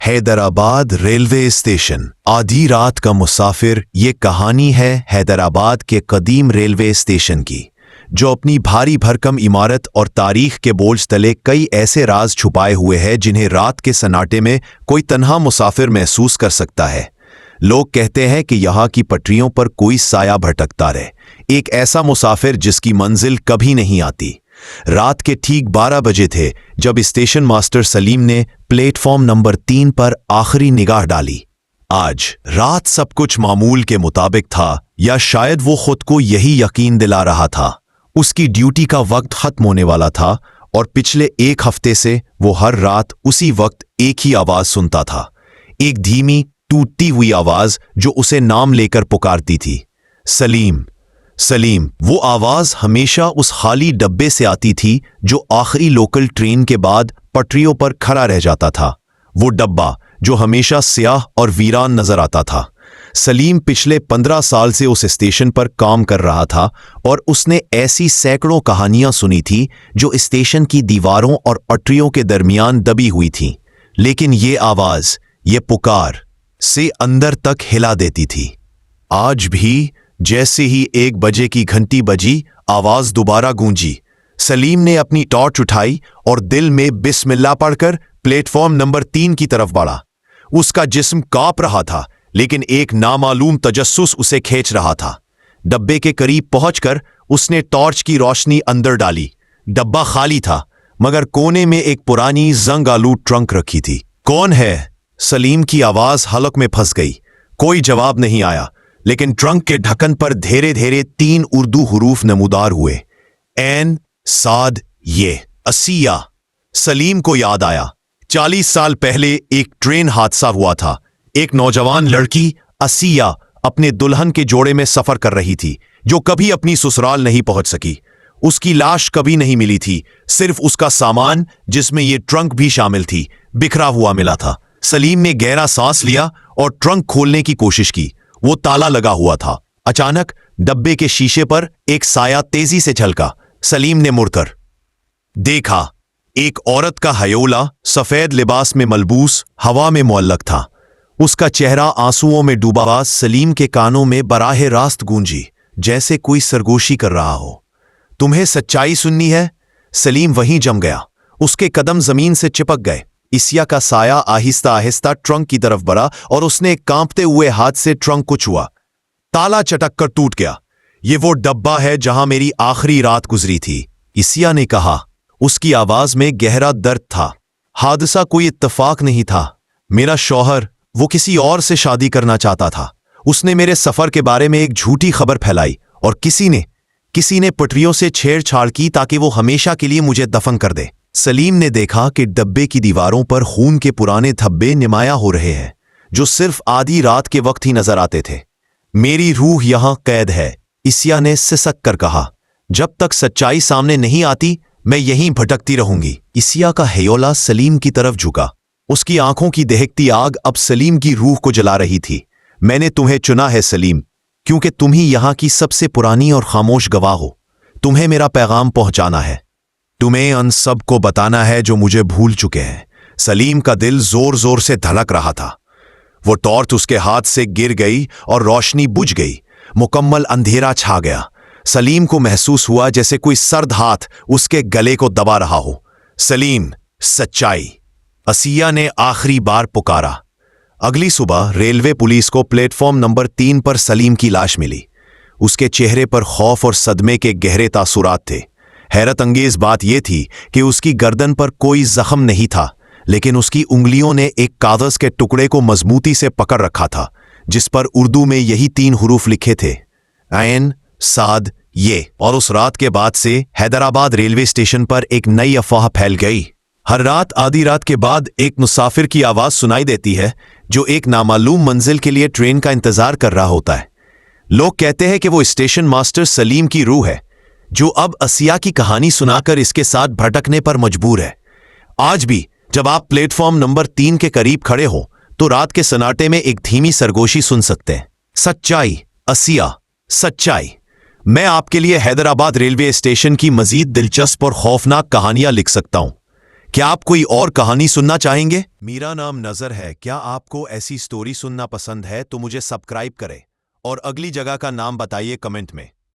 Hyderabad railway station. आधी रात का मुसाफिर। ये कहानी है हैदराबाद के कदीम रेलवे स्टेशन की, जो अपनी भारी भरकम इमारत और तारीख के बोझ तले कई ऐसे राज छुपाए हुए है जिन्हें रात के सन्नाटे में कोई तन्हा मुसाफिर महसूस कर सकता है। लोग कहते हैं कि यहाँ की पटरियों पर कोई साया भटकता रहे, एक ऐसा मुसाफिर जिसकी मंजिल कभी नहीं आती। रात के ठीक 12 बजे थे जब स्टेशन मास्टर सलीम ने प्लेटफॉर्म नंबर 3 पर आखिरी निगाह डाली। आज रात सब कुछ मामूल के मुताबिक था, या शायद वो खुद को यही यकीन दिला रहा था। उसकी ड्यूटी का वक्त खत्म होने वाला था और पिछले एक हफ्ते से वो हर रात उसी वक्त एक ही आवाज सुनता था, एक धीमी टूटती हुई आवाज जो उसे नाम लेकर पुकारती थी, सलीम सलीम। वो आवाज हमेशा उस खाली डब्बे से आती थी जो आखिरी लोकल ट्रेन के बाद पटरियों पर खड़ा रह जाता था। वो डब्बा जो हमेशा स्याह और वीरान नजर आता था। सलीम पिछले 15 साल से उस स्टेशन पर काम कर रहा था और उसने ऐसी सैकड़ों कहानियां सुनी थी जो स्टेशन की दीवारों और पटरियों के दरमियान दबी हुई थीं। लेकिन ये आवाज, ये पुकार से अंदर तक हिला देती थी। आज भी जैसे ही 1 बजे की घंटी बजी, आवाज दोबारा गूंजी। सलीम ने अपनी टॉर्च उठाई और दिल में बिस्मिल्लाह पढ़कर प्लेटफॉर्म नंबर 3 की तरफ बढ़ा। उसका जिस्म कांप रहा था, लेकिन एक नामालूम तजस्सुस उसे खींच रहा था। डब्बे के करीब पहुंचकर उसने टॉर्च की रोशनी अंदर डाली। डब्बा खाली था, मगर कोने में एक पुरानी जंग आलूद ट्रंक रखी थी। कौन है? सलीम की आवाज हलक में फंस गई। कोई जवाब नहीं आया, लेकिन ट्रंक के ढक्कन पर धीरे धीरे 3 उर्दू हुरूफ नमूदार हुए, एन साद ये। असिया। सलीम को याद आया, 40 साल पहले एक ट्रेन हादसा हुआ था। एक नौजवान लड़की असिया अपने दुल्हन के जोड़े में सफर कर रही थी, जो कभी अपनी ससुराल नहीं पहुंच सकी। उसकी लाश कभी नहीं मिली थी, सिर्फ उसका सामान, जिसमें यह ट्रंक भी शामिल थी, बिखरा हुआ मिला था। सलीम ने गहरा सांस लिया और ट्रंक खोलने की कोशिश की। वो ताला लगा हुआ था। अचानक डब्बे के शीशे पर एक साया तेजी से झलका। सलीम ने मुड़कर देखा, एक औरत का हयोला सफेद लिबास में मलबूस हवा में मुअल्लक था। उसका चेहरा आंसुओं में डूबा। आवाज सलीम के कानों में बराह रास्त गूंजी, जैसे कोई सरगोशी कर रहा हो। तुम्हें सच्चाई सुननी है? सलीम वहीं जम गया। उसके कदम जमीन से चिपक गए। इसिया का साया आहिस्ता आहिस्ता ट्रंक की तरफ बढ़ा और उसने कांपते हुए हाथ से ट्रंक को छुआ। ताला चटक कर टूट गया। ये वो डब्बा है जहां मेरी आखिरी रात गुजरी थी, इसिया ने कहा। उसकी आवाज में गहरा दर्द था। हादसा कोई इत्तेफाक नहीं था। मेरा शौहर, वो किसी और से शादी करना चाहता था। उसने मेरे सफर के बारे में एक झूठी खबर फैलाई और किसी ने पटरियों से छेड़छाड़ की ताकि वो हमेशा के लिए मुझे दफन कर दे। सलीम ने देखा कि डब्बे की दीवारों पर खून के पुराने धब्बे नुमायां हो रहे हैं, जो सिर्फ आधी रात के वक्त ही नजर आते थे। मेरी रूह यहां कैद है, इसिया ने सिसक कर कहा। जब तक सच्चाई सामने नहीं आती, मैं यहीं भटकती रहूंगी। इसिया का हयोला सलीम की तरफ झुका। उसकी आंखों की दहकती आग अब सलीम की रूह को जला रही थी। मैंने तुम्हें चुना है सलीम, क्योंकि तुम ही यहां की सबसे पुरानी और खामोश गवाह हो। तुम्हें मेरा पैगाम पहुंचाना है। तुम्हें उन सब को बताना है जो मुझे भूल चुके हैं। सलीम का दिल जोर जोर से धड़क रहा था। वो टॉर्च उसके हाथ से गिर गई और रोशनी बुझ गई। मुकम्मल अंधेरा छा गया। सलीम को महसूस हुआ जैसे कोई सर्द हाथ उसके गले को दबा रहा हो। सलीम, सच्चाई, असिया ने आखिरी बार पुकारा। अगली सुबह रेलवे पुलिस को प्लेटफॉर्म नंबर 3 पर सलीम की लाश मिली। उसके चेहरे पर खौफ और सदमे के गहरे तासुरात थे। हैरत अंगेज बात यह थी कि उसकी गर्दन पर कोई जख्म नहीं था, लेकिन उसकी उंगलियों ने एक कागज के टुकड़े को मजबूती से पकड़ रखा था, जिस पर उर्दू में यही 3 हुरूफ लिखे थे, ऐन साद ये। और उस रात के बाद से हैदराबाद रेलवे स्टेशन पर एक नई अफवाह फैल गई। हर रात आधी रात के बाद एक मुसाफिर की आवाज सुनाई देती है, जो एक नामालूम मंजिल के लिए ट्रेन का इंतजार कर रहा होता है। लोग कहते हैं कि वो स्टेशन मास्टर सलीम की रूह है, जो अब असिया की कहानी सुनाकर इसके साथ भटकने पर मजबूर है। आज भी जब आप प्लेटफॉर्म नंबर 3 के करीब खड़े हो, तो रात के सन्नाटे में एक धीमी सरगोशी सुन सकते हैं, सच्चाई, असिया, सच्चाई। मैं आपके लिए हैदराबाद रेलवे स्टेशन की मजीद दिलचस्प और खौफनाक कहानियां लिख सकता हूं। کیا آپ کوئی اور کہانی سننا چاہیں گے؟ میرا نام نظر ہے، کیا آپ کو ایسی سٹوری سننا پسند ہے تو مجھے سبسکرائب کریں اور اگلی جگہ کا نام بتائیے کمنٹ میں۔